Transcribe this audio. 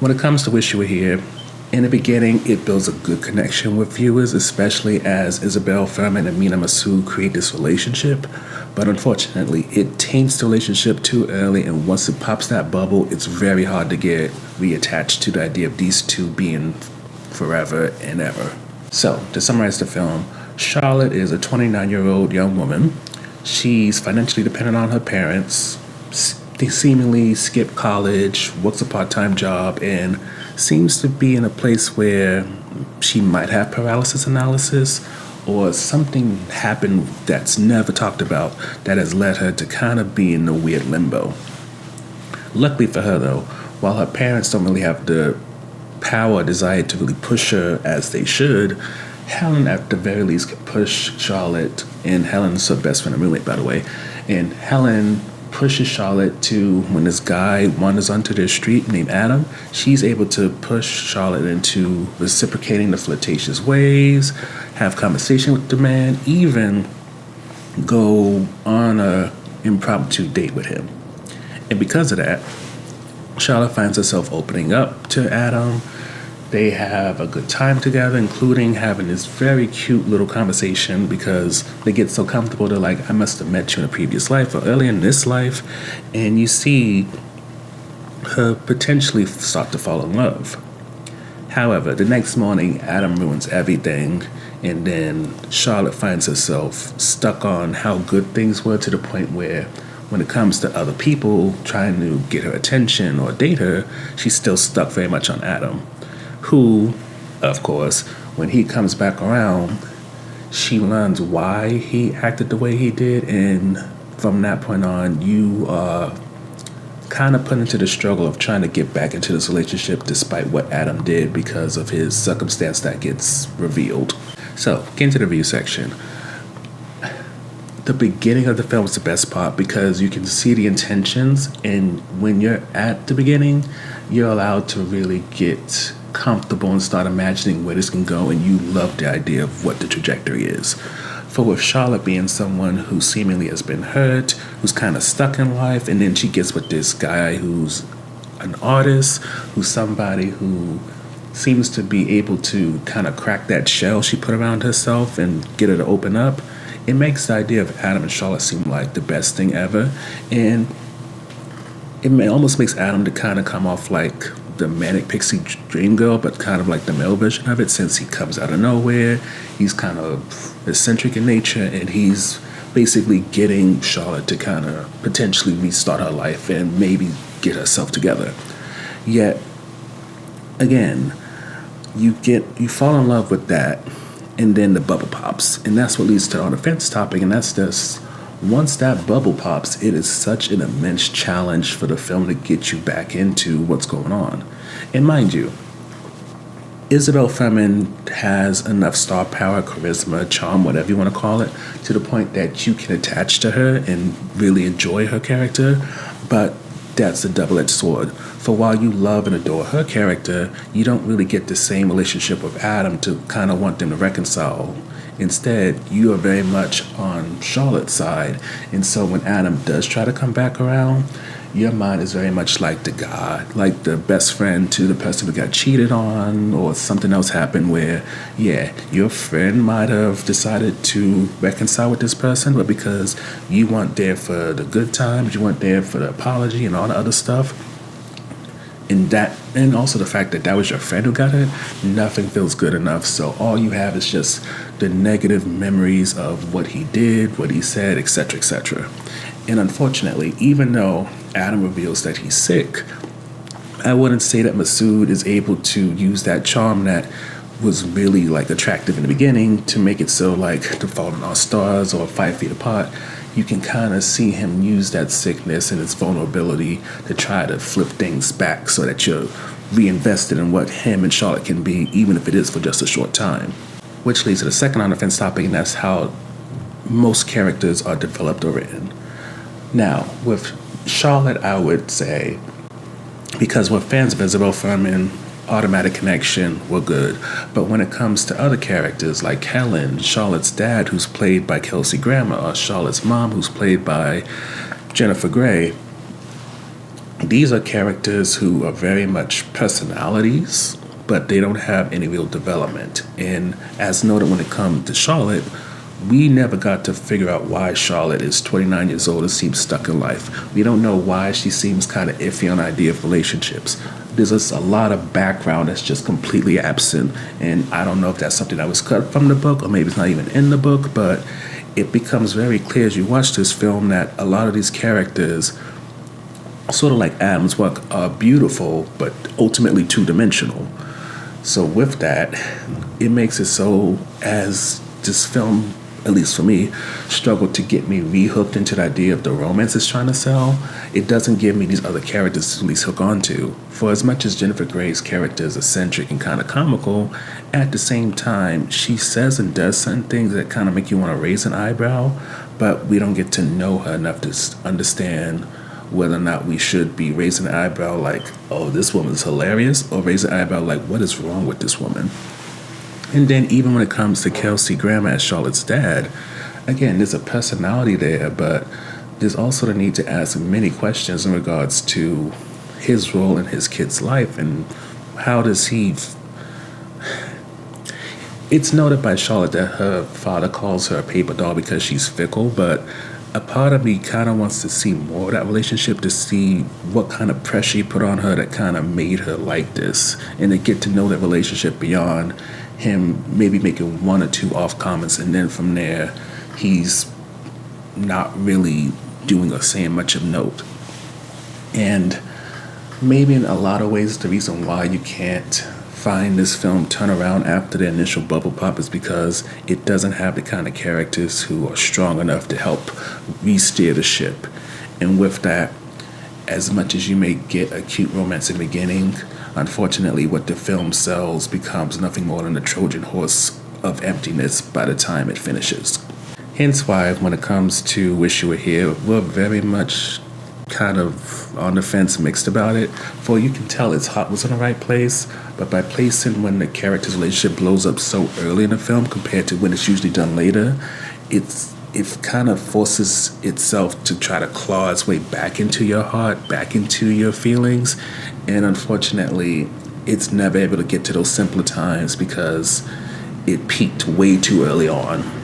When it comes to Wish You Were Here, in the beginning, it builds a good connection with viewers, especially as Isabel Furman and Mina Masood create this relationship. But unfortunately, it taints the relationship too early, and once it pops that bubble, it's very hard to get reattached to the idea of these two being forever and ever. So, to summarize the film, Charlotte is a 29-year-old young woman. She's financially dependent on her parents. They seemingly skip college, works a part-time job, and seems to be in a place where she might have paralysis analysis, or something happened that's never talked about that has led her to kind of be in a weird limbo. Luckily for her, though, while her parents don't really have the power or desire to really push her as they should, Helen at the very least can push Charlotte, and Helen's her best friend and roommate, by the way, and Helen pushes Charlotte to, when this guy wanders onto their street named Adam, she's able to push Charlotte into reciprocating the flirtatious ways, have conversation with the man, even go on a impromptu date with him. And because of that, Charlotte finds herself opening up to Adam. They have a good time together, including having this very cute little conversation because they get so comfortable. They're like, I must have met you in a previous life or earlier in this life. And you see her potentially start to fall in love. However, the next morning, Adam ruins everything. And then Charlotte finds herself stuck on how good things were, to the point where when it comes to other people trying to get her attention or date her, she's still stuck very much on Adam, who, of course, when he comes back around, she learns why he acted the way he did, and from that point on, you are kind of put into the struggle of trying to get back into this relationship despite what Adam did because of his circumstance that gets revealed. So, get into the review section. The beginning of the film is the best part because you can see the intentions, and when you're at the beginning, you're allowed to really get comfortable and start imagining where this can go, and you love the idea of what the trajectory is. For with Charlotte being someone who seemingly has been hurt, who's kind of stuck in life, and then she gets with this guy who's an artist, who's somebody who seems to be able to kind of crack that shell she put around herself and get her to open up. It makes the idea of Adam and Charlotte seem like the best thing ever, and almost makes Adam to kind of come off like the manic pixie dream girl, but kind of like the male version of it, since he comes out of nowhere. He's kind of eccentric in nature, and he's basically getting Charlotte to kind of potentially restart her life and maybe get herself together. Yet, again, you fall in love with that, and then the bubble pops, and that's what leads to our defense topic, and that's this. Once that bubble pops, it is such an immense challenge for the film to get you back into what's going on. And mind you, Isabel Furman has enough star power, charisma, charm, whatever you want to call it, to the point that you can attach to her and really enjoy her character, but that's a double-edged sword. For while you love and adore her character, you don't really get the same relationship with Adam to kind of want them to reconcile. Instead, you are very much on Charlotte's side, and so when Adam does try to come back around, your mind is very much like the guy, like the best friend to the person who got cheated on, or something else happened where, yeah, your friend might have decided to reconcile with this person, but because you weren't there for the good times, you weren't there for the apology and all the other stuff, and also the fact that was your friend who got hurt, nothing feels good enough. So all you have is just the negative memories of what he did, what he said, etc., etc. And unfortunately, even though Adam reveals that he's sick, I wouldn't say that Masood is able to use that charm that was really like attractive in the beginning to make it so like The Fault in Our Stars or 5 Feet Apart. You can kind of see him use that sickness and its vulnerability to try to flip things back so that you're reinvested in what him and Charlotte can be, even if it is for just a short time. Which leads to the second on-the-fence topic, and that's how most characters are developed or written. Now, with Charlotte, I would say, because we're fans of Isabel Furman, automatic connection, we're good. But when it comes to other characters like Helen, Charlotte's dad, who's played by Kelsey Grammer, or Charlotte's mom, who's played by Jennifer Grey, These are characters who are very much personalities, but they don't have any real development. And as noted when it comes to Charlotte, we never got to figure out why Charlotte is 29 years old and seems stuck in life. We don't know why she seems kind of iffy on the idea of relationships. There's just a lot of background that's just completely absent, and I don't know if that's something that was cut from the book or maybe it's not even in the book, but it becomes very clear as you watch this film that a lot of these characters, sort of like Adam's work, are beautiful but ultimately two-dimensional. So with that, it makes it so as this film, at least for me, struggled to get me rehooked into the idea of the romance it's trying to sell. It doesn't give me these other characters to at least hook onto. For as much as Jennifer Grey's character is eccentric and kind of comical, at the same time, she says and does certain things that kind of make you want to raise an eyebrow, but we don't get to know her enough to understand whether or not we should be raising an eyebrow like, oh, this woman's hilarious, or raise an eyebrow like, what is wrong with this woman? And then even when it comes to Kelsey Grammer as Charlotte's dad, again, there's a personality there, but there's also the need to ask many questions in regards to his role in his kid's life and how does he... It's noted by Charlotte that her father calls her a paper doll because she's fickle, but a part of me kind of wants to see more of that relationship, to see what kind of pressure he put on her that kind of made her like this, and to get to know that relationship beyond him maybe making one or two off comments, and then from there he's not really doing or saying much of note. And maybe in a lot of ways the reason why you can't find this film turn around after the initial bubble pop is because it doesn't have the kind of characters who are strong enough to help re-steer the ship. And with that, as much as you may get a cute romance in the beginning, unfortunately what the film sells becomes nothing more than a Trojan horse of emptiness by the time it finishes. Hence why when it comes to Wish You Were Here, we're very much kind of on the fence, mixed about it. For you can tell its heart was in the right place, but by placing when the character's relationship blows up so early in the film compared to when it's usually done later, it kind of forces itself to try to claw its way back into your heart, back into your feelings, and unfortunately it's never able to get to those simpler times because it peaked way too early on.